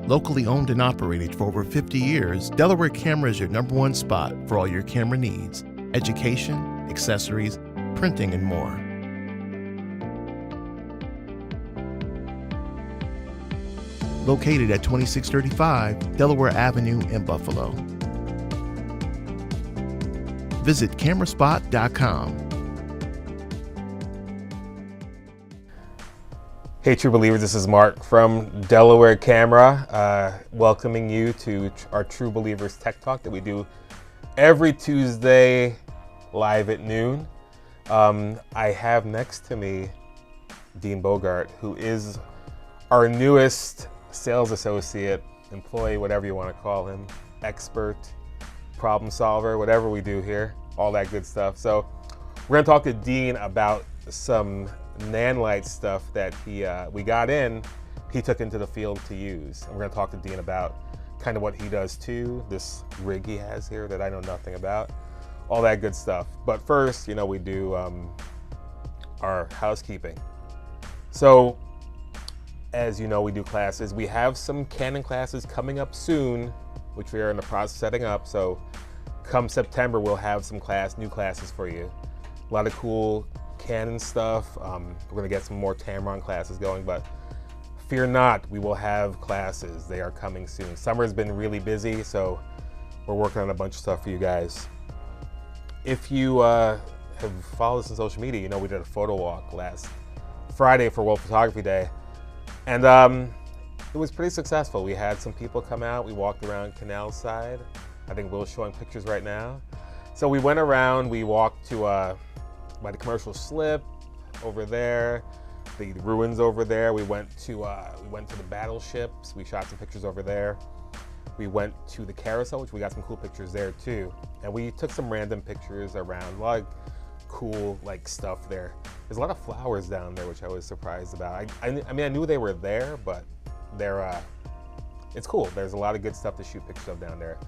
Locally owned and operated for over 50 years, Delaware Camera is your #1 spot for all your camera needs, education, accessories, printing, and more. Located at 2635 Delaware Avenue in Buffalo. Visit cameraspot.com. Hey True Believers, this is Mark from Delaware Camera, welcoming you to our True Believers Tech Talk that we do every Tuesday live at noon. I have next to me Dean Bogart, who is our newest sales associate, employee, whatever you want to call him, expert, problem solver, whatever we do here, all that good stuff. So we're going to talk to Dean about some NANLITE stuff that we got in, he took into the field to use. And we're going to talk to Dean about kind of what he does too, this rig he has here that I know nothing about, all that good stuff. But first, you know, we do our housekeeping. So as you know, we do classes. We have some Canon classes coming up soon, which we are in the process of setting up. So come September, we'll have some new classes for you. A lot of cool Canon stuff. We're gonna get some more Tamron classes going, but fear not, we will have classes. They are coming soon. Summer's been really busy, so we're working on a bunch of stuff for you guys. If you have followed us on social media, you know we did a photo walk last Friday for World Photography Day, and it was pretty successful. We had some people come out. We walked around Canal Side. I think Will's showing pictures right now. So we went around, we walked to by the commercial slip over there, the ruins over there. We went to the battleships. We shot some pictures over there. We went to the carousel, which we got some cool pictures there too. And we took some random pictures around, a lot of cool stuff there. There's a lot of flowers down there, which I was surprised about. I mean, I knew they were there, but it's cool. There's a lot of good stuff to shoot pictures of down there.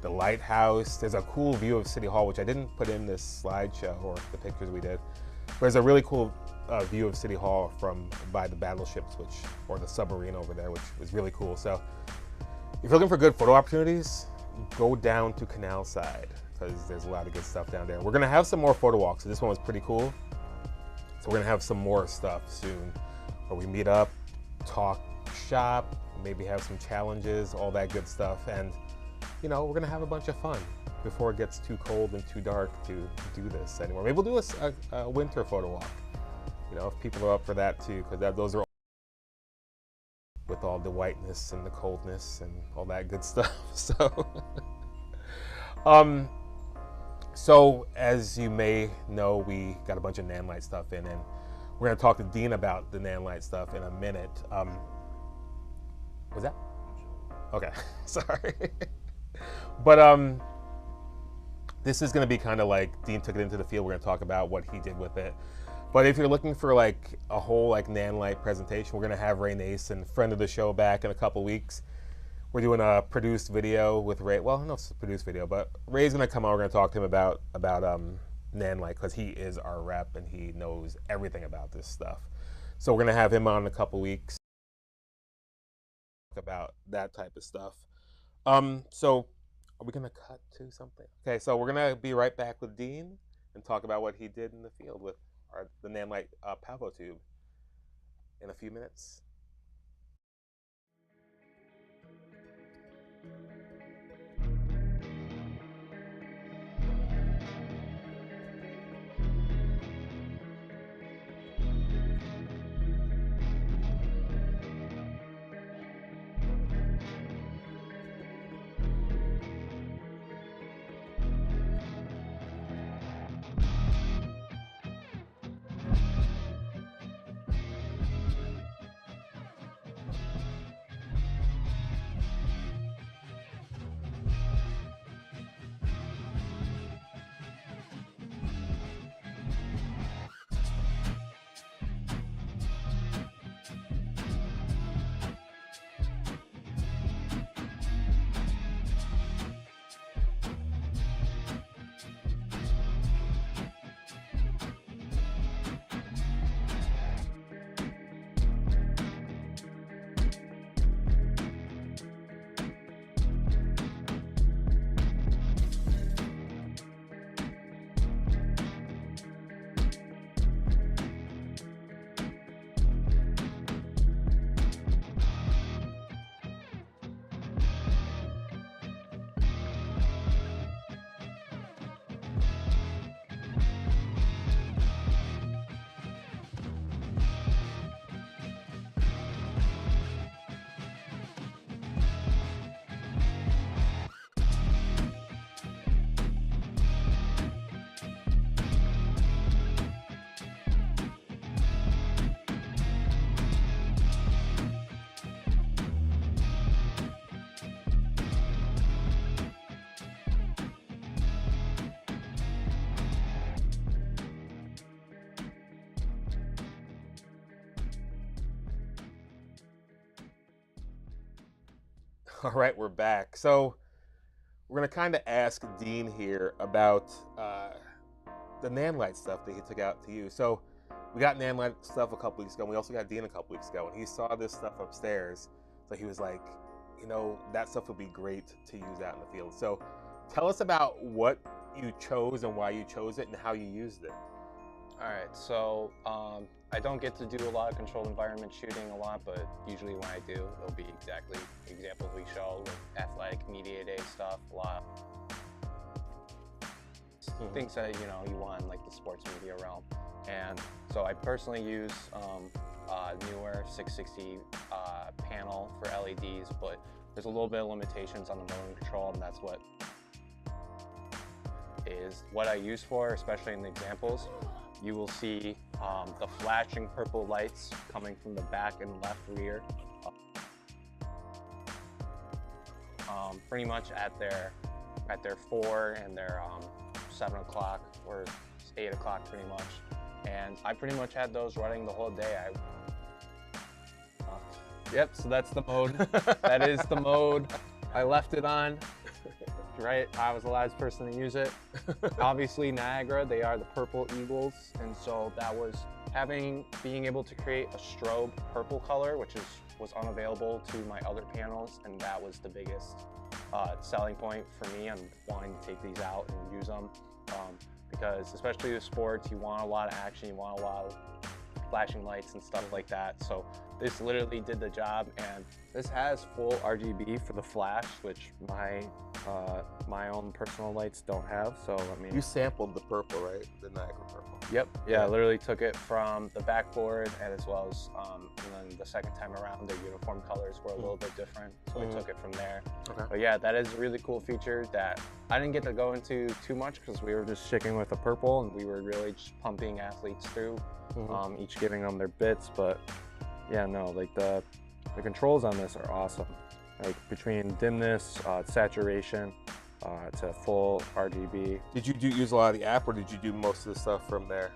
The lighthouse, there's a cool view of City Hall, which I didn't put in this slideshow or the pictures we did. But there's a really cool view of City Hall by the battleships, or the submarine over there, which was really cool. So if you're looking for good photo opportunities, go down to Canal Side, because there's a lot of good stuff down there. We're gonna have some more photo walks. So this one was pretty cool. So we're gonna have some more stuff soon, where we meet up, talk, shop, maybe have some challenges, all that good stuff. And you know, we're gonna have a bunch of fun before it gets too cold and too dark to do this anymore. Maybe we'll do a winter photo walk. You know, if people are up for that too, because those are with all the whiteness and the coldness and all that good stuff. So as you may know, we got a bunch of NANLITE stuff in, and we're gonna talk to Dean about the NANLITE stuff in a minute. Was that? Okay, sorry. But this is gonna be kind of like Dean took it into the field. We're gonna talk about what he did with it. But if you're looking for a whole NANLITE presentation, we're gonna have Ray Nason, friend of the show, back in a couple weeks. We're doing a produced video with Ray. Well, no, it's a produced video, but Ray's gonna come on. We're gonna talk to him about NANLITE, because he is our rep and he knows everything about this stuff. So we're gonna have him on in a couple weeks about that type of stuff. So are we gonna cut to something? Okay, so we're gonna be right back with Dean and talk about what he did in the field with the NANLITE Pavo tube in a few minutes. All right, we're back. So we're gonna kind of ask Dean here about the NANLITE stuff that he took out to use. So we got NANLITE stuff a couple weeks ago. And we also got Dean a couple weeks ago, and he saw this stuff upstairs. So he was like, you know, that stuff would be great to use out in the field. So tell us about what you chose and why you chose it and how you used it. All right, so I don't get to do a lot of controlled environment shooting a lot, but usually when I do, it'll be exactly the examples we show with athletic media day stuff, a lot of things that you want in like the sports media realm. And so I personally use newer 660 panel for LEDs, but there's a little bit of limitations on the motion control, and that's what I use for, especially in the examples. You will see the flashing purple lights coming from the back and left rear, pretty much at their 4 and their 7 o'clock or 8 o'clock pretty much. And I pretty much had those running the whole day. Yep, so that's the mode. That is the mode. I left it on. Right, I was the last person to use it. Obviously Niagara, they are the purple eagles, and so that was being able to create a strobe purple color, which was unavailable to my other panels, and that was the biggest selling point for me on wanting to take these out and use them, because especially with sports, you want a lot of action, you want a lot of flashing lights and stuff like that. So this literally did the job, and this has full RGB for the flash, which my own personal lights don't have. So I mean, You sampled the purple, right? The Niagara purple. Yep. Yeah, I literally took it from the backboard, and as well as and then the second time around, the uniform colors were a little bit different, so I took it from there. Okay. But yeah, that is a really cool feature that I didn't get to go into too much because we were just sticking with the purple, and we were really just pumping athletes through, each giving them their bits. But yeah, no, like the controls on this are awesome. Like between dimness, saturation, to full RGB. Did you use a lot of the app, or did you do most of the stuff from there?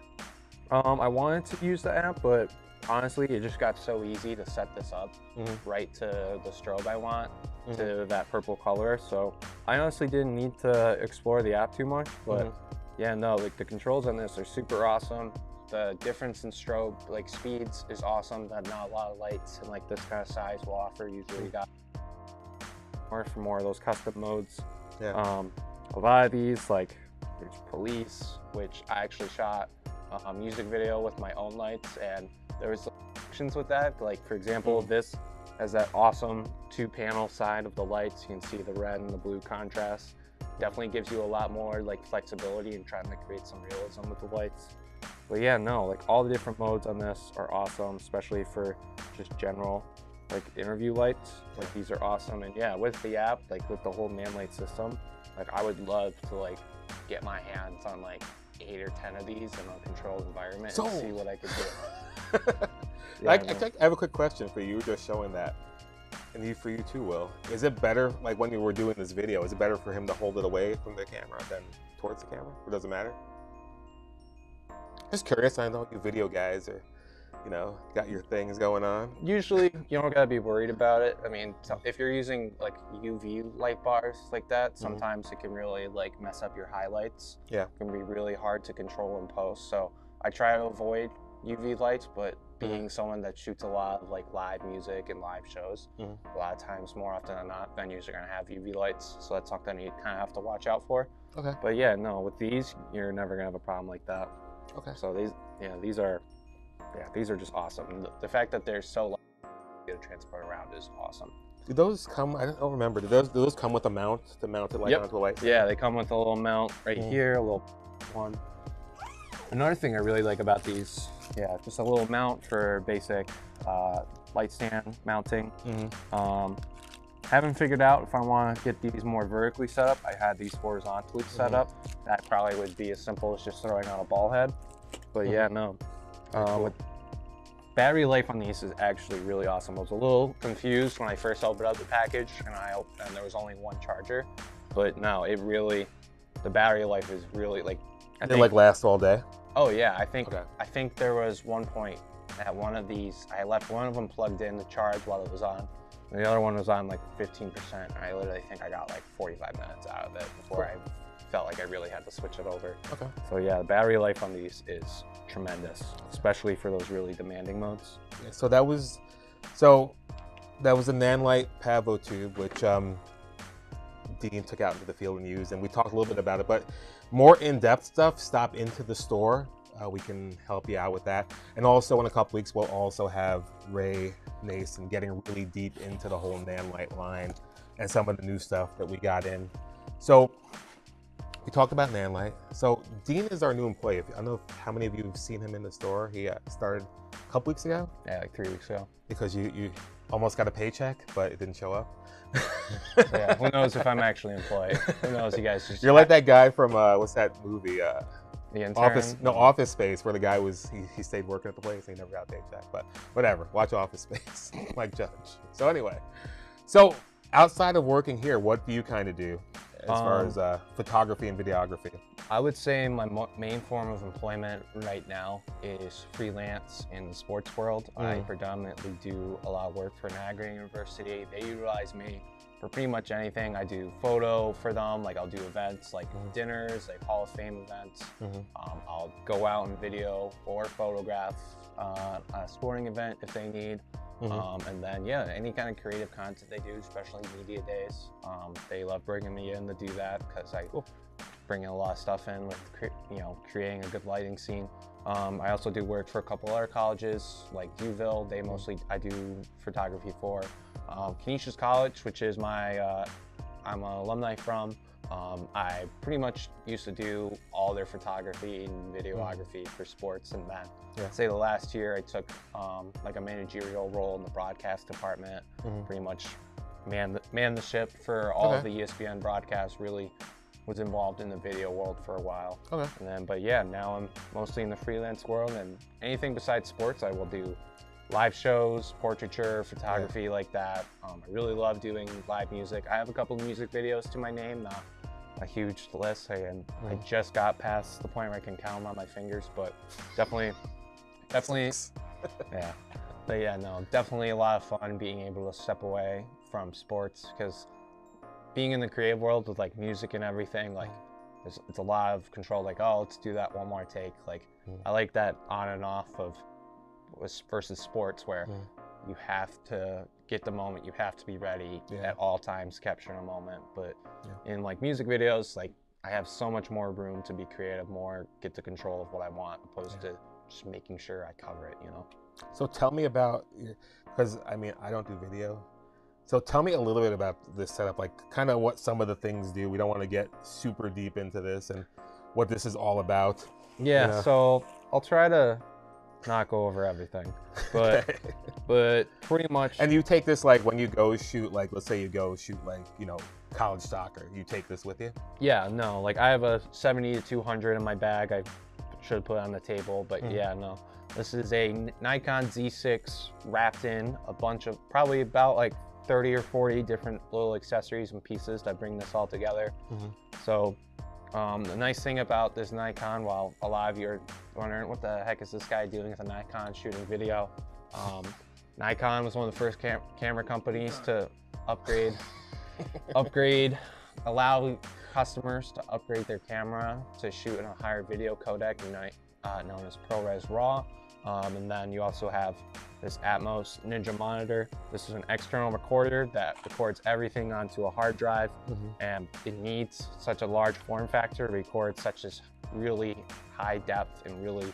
I wanted to use the app, but honestly, it just got so easy to set this up right to the strobe I want, to that purple color. So I honestly didn't need to explore the app too much, but yeah, no, like the controls on this are super awesome. The difference in strobe, like speeds, is awesome that not a lot of lights in like this kind of size will offer. Usually you got more of those custom modes. Yeah. A lot of these, like there's police, which I actually shot a music video with my own lights, and there was options with that. Like for example, this has that awesome 2-panel side of the lights. You can see the red and the blue contrast. Definitely gives you a lot more like flexibility in trying to create some realism with the lights. But yeah, no, like all the different modes on this are awesome, especially for just general like interview lights. Like these are awesome. And yeah, with the app, like with the whole NANLITE system, like I would love to like get my hands on like 8 or 10 of these in a controlled environment and see what I could do. Yeah, I have a quick question for you. You were just showing that, and for you too, Will. Is it better, like when you were doing this video, is it better for him to hold it away from the camera than towards the camera? Or does it matter? Just curious. I know you video guys are, got your things going on. Usually, you don't gotta be worried about it. I mean, if you're using like UV light bars like that, sometimes it can really like mess up your highlights. Yeah, it can be really hard to control in post. So I try to avoid UV lights, but being someone that shoots a lot of like live music and live shows, a lot of times, more often than not, venues are gonna have UV lights. So that's something you kind of have to watch out for. Okay. But yeah, no, with these, you're never gonna have a problem like that. Okay. So these are just awesome. The fact that they're so light to transport around is awesome. Do those come? I don't remember. Do those come with a mount to mount it like onto the light? Yeah, they come with a little mount right here, a little one. Another thing I really like about these, just a little mount for basic light stand mounting. Haven't figured out if I want to get these more vertically set up. I had these horizontally set up. That probably would be as simple as just throwing on a ball head. But yeah, no. With battery life on these is actually really awesome. I was a little confused when I first opened up the package and there was only one charger. But no, the battery life is really like... They like last all day? Oh yeah, I think there was one point at one of these, I left one of them plugged in to charge while it was on, And the other one was on like 15%. And I literally think I got like 45 minutes out of it before I felt like I really had to switch it over. Okay. So yeah, the battery life on these is tremendous, especially for those really demanding modes. Yeah, so that was a NANLITE Pavo tube, which Dean took out into the field and used, and we talked a little bit about it, but more in-depth stuff, stop into the store. We can help you out with that. And also in a couple weeks, we'll also have Ray Nason getting really deep into the whole NANLITE line and some of the new stuff that we got in. So we talked about NANLITE. So Dean is our new employee. I don't know how many of you have seen him in the store. He started a couple weeks ago. Yeah, like 3 weeks ago. Because you almost got a paycheck, but it didn't show up. Yeah, who knows if I'm actually employed? Who knows? You guys just. You're like that guy from what's that movie? The intern? Office Space, where the guy he stayed working at the place and he never got a paycheck. But whatever, watch Office Space, like Judge. So anyway, outside of working here, what do you kind of do as far as photography and videography? I would say my main form of employment right now is freelance in the sports world. I predominantly do a lot of work for Niagara University. They utilize me for pretty much anything. I do photo for them, like I'll do events like dinners, like Hall of Fame events. I'll go out and video or photograph a sporting event if they need. And then, yeah, any kind of creative content they do, especially media days. They love bringing me in to do that because I bring in a lot of stuff in with, creating a good lighting scene. I also do work for a couple other colleges like UVille. They mostly, I do photography for. Canisius College, which is I'm an alumni from. I pretty much used to do all their photography and videography for sports, and then say the last year I took like a managerial role in the broadcast department. Pretty much man the ship for all of the ESPN broadcasts. Really was involved in the video world for a while. And then, but yeah, now I'm mostly in the freelance world, and anything besides sports I will do. Live shows, portraiture, photography like that. I really love doing live music. I have a couple of music videos to my name, not a huge list, and I just got past the point where I can count them on my fingers, but definitely, yeah. But yeah, no, definitely a lot of fun being able to step away from sports, because being in the creative world with like music and everything, like it's a lot of control, like, oh, let's do that one more take. Like I like that on and off of versus sports where you have to get the moment, you have to be ready at all times, capturing a moment. But in like music videos, like I have so much more room to be creative, more get the control of what I want, opposed to just making sure I cover it, So tell me about, because I mean, I don't do video. So tell me a little bit about this setup, like kind of what some of the things do. We don't want to get super deep into this and what this is all about. Yeah, so I'll try to not go over everything, but but pretty much. And you take this like when you go shoot, like let's say you go shoot like college soccer, you take this with you? Yeah, no, like I have a 70 to 200 in my bag. I should put it on the table, but yeah, no. This is a Nikon Z6 wrapped in a bunch of probably about like 30 or 40 different little accessories and pieces that bring this all together. So the nice thing about this Nikon, while a lot of you are wondering what the heck is this guy doing with a Nikon shooting video, Nikon was one of the first camera companies to allow customers to upgrade their camera to shoot in a higher video codec known as ProRes RAW. And then you also have this Atmos Ninja monitor. This is an external recorder that records everything onto a hard drive, and it needs such a large form factor to record such as really high depth and really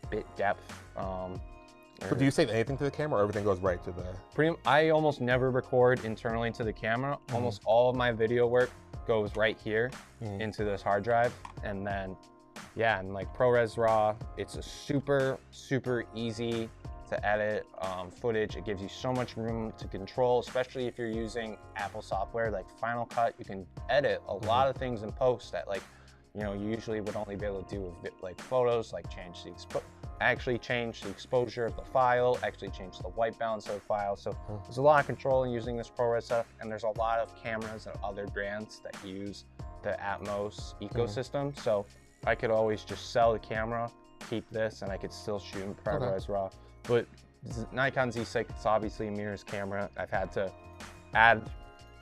bit depth. So do you save anything to the camera, or everything goes right to the? I almost never record internally to the camera. Almost all of my video work goes right here into this hard drive, and then yeah, and like ProRes RAW, it's a super easy to edit footage. It gives you so much room to control, especially if you're using Apple software like Final Cut. You can edit a lot of things in post that you usually would only be able to do with like photos, like change the exposure of the file, actually change the white balance of the file. So there's a lot of control in using this ProRes stuff, and there's a lot of cameras and other brands that use the Atmos ecosystem. So I could always just sell the camera, keep this, and I could still shoot in ProRes RAW. But Nikon Z6 is obviously a mirrorless camera. I've had to add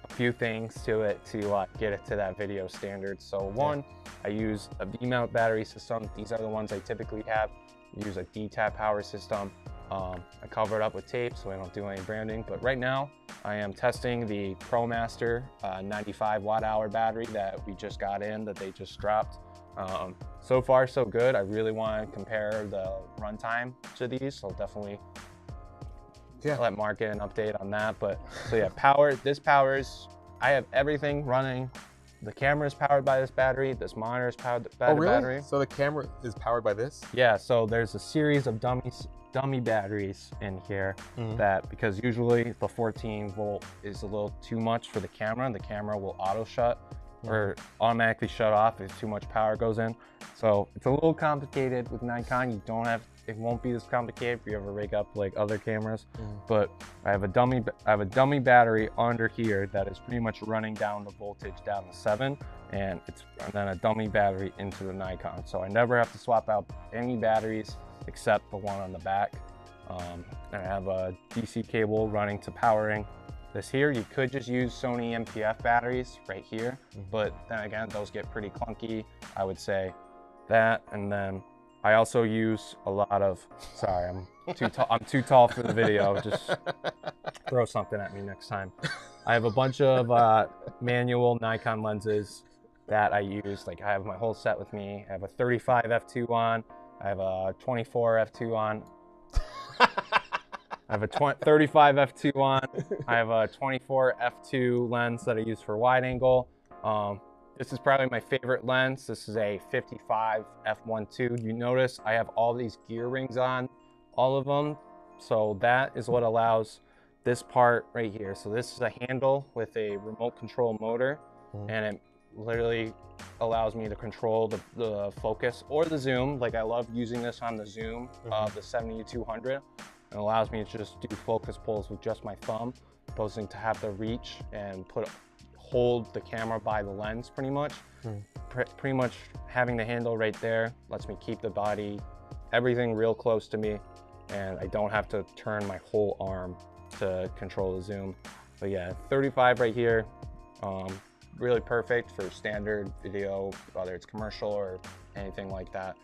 a few things to it to get it to that video standard. So one, I use a V-mount battery system. These are the ones I typically have. I use a D-tap power system. I cover it up with tape so I don't do any branding. But right now, I am testing the ProMaster 95 watt-hour battery that we just got in, that they just dropped. So far, so good. I really want to compare the runtime to these, so definitely let Mark get an update on that. But so yeah, I have everything running. The camera is powered by this battery. This monitor is powered by the battery. So the camera is powered by this? Yeah, so there's a series of dummy batteries in here that, because usually the 14 volt is a little too much for the camera. The camera will auto shut or automatically shut off if too much power goes in. So it's a little complicated with Nikon. It won't be this complicated if you ever rig up like other cameras. But I have a dummy battery under here that is pretty much running down the voltage down to 7, and then a dummy battery into the Nikon. So I never have to swap out any batteries except the one on the back. And I have a DC cable running to powering this here. You could just use Sony MPF batteries right here, but then again, those get pretty clunky. I would say that, and then I also use a lot of, sorry, I'm too tall for the video. Just throw something at me next time. I have a bunch of manual Nikon lenses that I use. Like, I have my whole set with me. I have a 35 f2 on. I have a 24 f2 on. I have a 35 f2 on. I have a 24 f2 lens that I use for wide angle. This is probably my favorite lens. This is a 55 f1.2. You notice I have all these gear rings on, all of them. So that is what allows this part right here. So this is a handle with a remote control motor, and it literally allows me to control the focus or the zoom. Like, I love using this on the zoom of the 70-200. It allows me to just do focus pulls with just my thumb, opposing to have to reach and hold the camera by the lens pretty much. Pretty much having the handle right there lets me keep the body, everything real close to me, and I don't have to turn my whole arm to control the zoom. But yeah, 35 right here, really perfect for standard video, whether it's commercial or anything like that.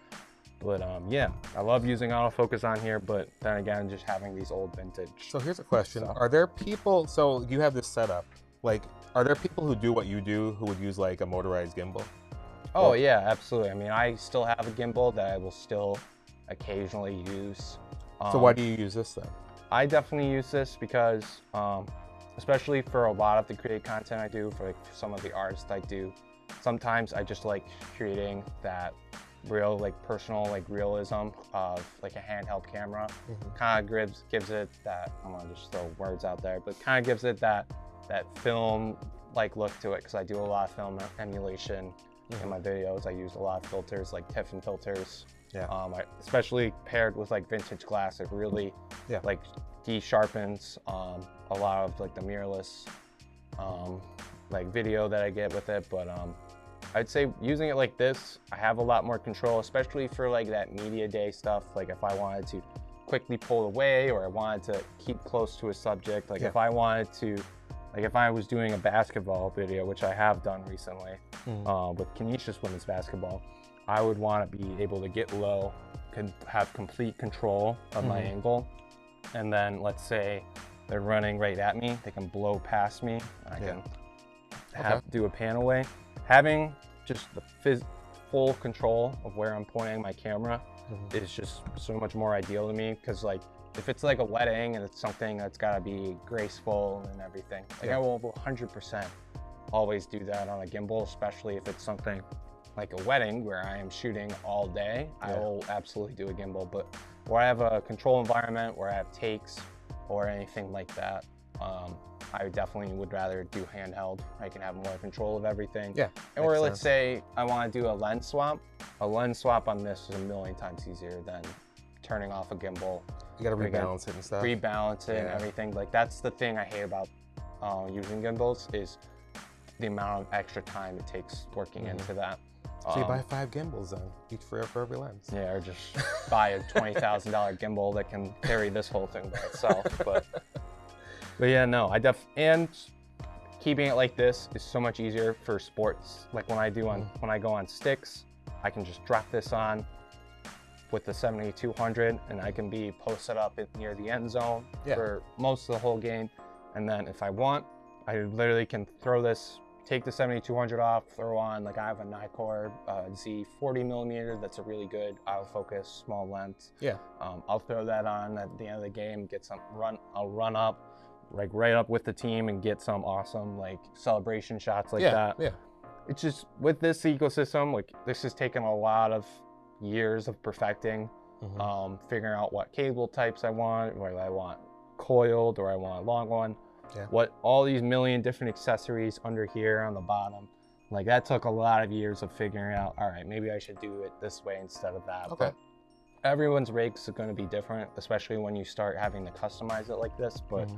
But yeah, I love using autofocus on here, but then again, just having these old vintage. So here's a question. Are there people, so you have this setup, like, are there people who do what you do who would use like a motorized gimbal? Oh yeah, absolutely. I mean, I still have a gimbal that I will still occasionally use. So why do you use this then? I definitely use this because, especially for a lot of the creative content I do, for like some of the artists I do, sometimes I just like creating that real, like, personal, like, realism of like a handheld camera. Kind of gives it that, I don't want to just throw words out there, but kind of gives it that film like look to it, because I do a lot of film emulation in my videos. I use a lot of filters, like Tiffin filters. Especially paired with like vintage glass, it really like de-sharpens a lot of like the mirrorless like video that I get with it. But I'd say using it like this, I have a lot more control, especially for like that media day stuff. Like if I wanted to quickly pull away, or I wanted to keep close to a subject, like if I wanted to, like if I was doing a basketball video, which I have done recently with Canisius women's basketball, I would want to be able to get low, have complete control of my angle. And then let's say they're running right at me, they can blow past me, I can do a pan away. Having just the full control of where I'm pointing my camera is just so much more ideal to me, because like if it's like a wedding and it's something that's got to be graceful and everything, like I will 100% always do that on a gimbal, especially if it's something like a wedding where I am shooting all day. I will absolutely do a gimbal. But where I have a control environment, where I have takes or anything like that, I definitely would rather do handheld. I can have more control of everything. And where let's say I want to do a lens swap on this is a million times easier than turning off a gimbal. You got to rebalance it and stuff. Rebalance it and everything. Like, that's the thing I hate about using gimbals, is the amount of extra time it takes working into that. So you buy 5 gimbals then, each for every lens. Yeah, or just buy a $20,000 gimbal that can carry this whole thing by itself. But yeah, no, and keeping it like this is so much easier for sports. Like when I go on sticks, I can just drop this on with the 7200 and I can be posted up near the end zone for most of the whole game. And then if I want, I literally can throw this, take the 7200 off, throw on, like I have a Nikkor Z 40mm that's a really good autofocus small lens. Yeah. I'll throw that on at the end of the game, get some I'll run up, like right up with the team and get some awesome like celebration shots like that. Yeah. It's just with this ecosystem, like this has taken a lot of years of perfecting, figuring out what cable types I want, whether I want coiled or I want a long one. Yeah. What all these million different accessories under here on the bottom, like that took a lot of years of figuring out, all right, maybe I should do it this way instead of that. Okay. But everyone's rigs are going to be different, especially when you start having to customize it like this. But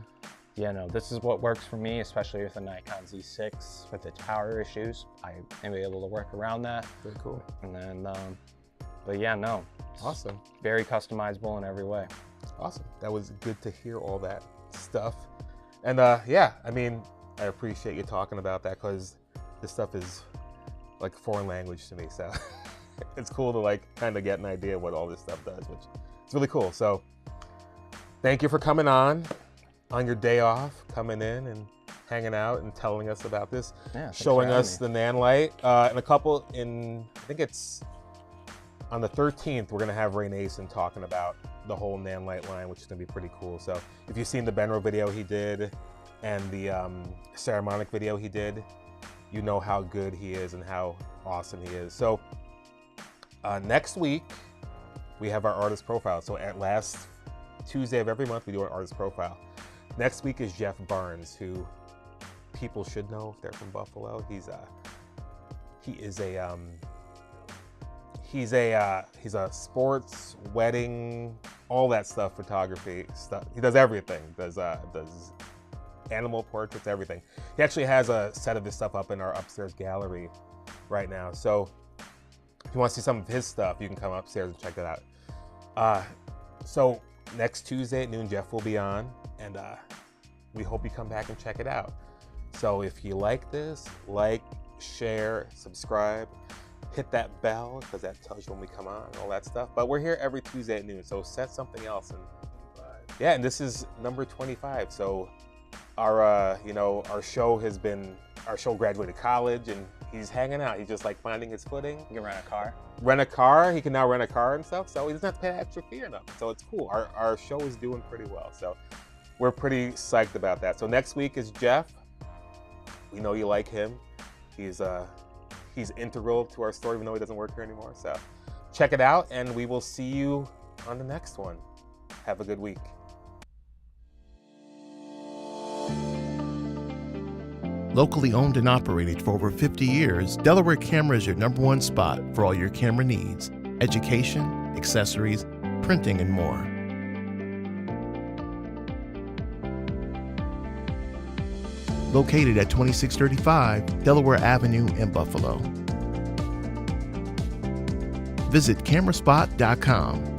yeah, no, this is what works for me, especially with the Nikon Z6 with its power issues. I am able to work around that. Very cool. And then, but yeah, no. Awesome. Very customizable in every way. Awesome. That was good to hear all that stuff. And yeah, I mean, I appreciate you talking about that because this stuff is like foreign language to me. So it's cool to like kind of get an idea of what all this stuff does, which is really cool. So thank you for coming on your day off, coming in and hanging out and telling us about this, showing us the NANLITE. And I think it's on the 13th, we're gonna have Ray Nason talking about the whole NANLITE line, which is gonna be pretty cool. So if you've seen the Benro video he did and the Ceramonic video he did, you know how good he is and how awesome he is. So next week, we have our artist profile. So at last Tuesday of every month, we do an artist profile. Next week is Jeff Barnes, who people should know if they're from Buffalo. He's a sports, wedding, all that stuff, photography stuff. He does everything. Does animal portraits, everything. He actually has a set of his stuff up in our upstairs gallery right now. So if you want to see some of his stuff, you can come upstairs and check that out. So next Tuesday at noon, Jeff will be on, and we hope you come back and check it out. So if you like this, like, share, subscribe, hit that bell because that tells you when we come on and all that stuff. But we're here every Tuesday at noon, so set something else. And yeah, and this is number 25. So our our show graduated college and he's hanging out. He's just like finding his footing. You can rent a car. He can now rent a car and stuff, so he doesn't have to pay that extra fee or nothing. So it's cool. Our show is doing pretty well. So we're pretty psyched about that. So next week is Jeff. We know you like him. He's integral to our story, even though he doesn't work here anymore. So check it out, and we will see you on the next one. Have a good week. Locally owned and operated for over 50 years, Delaware Camera is your #1 spot for all your camera needs: education, accessories, printing, and more. Located at 2635 Delaware Avenue in Buffalo. Visit cameraspot.com.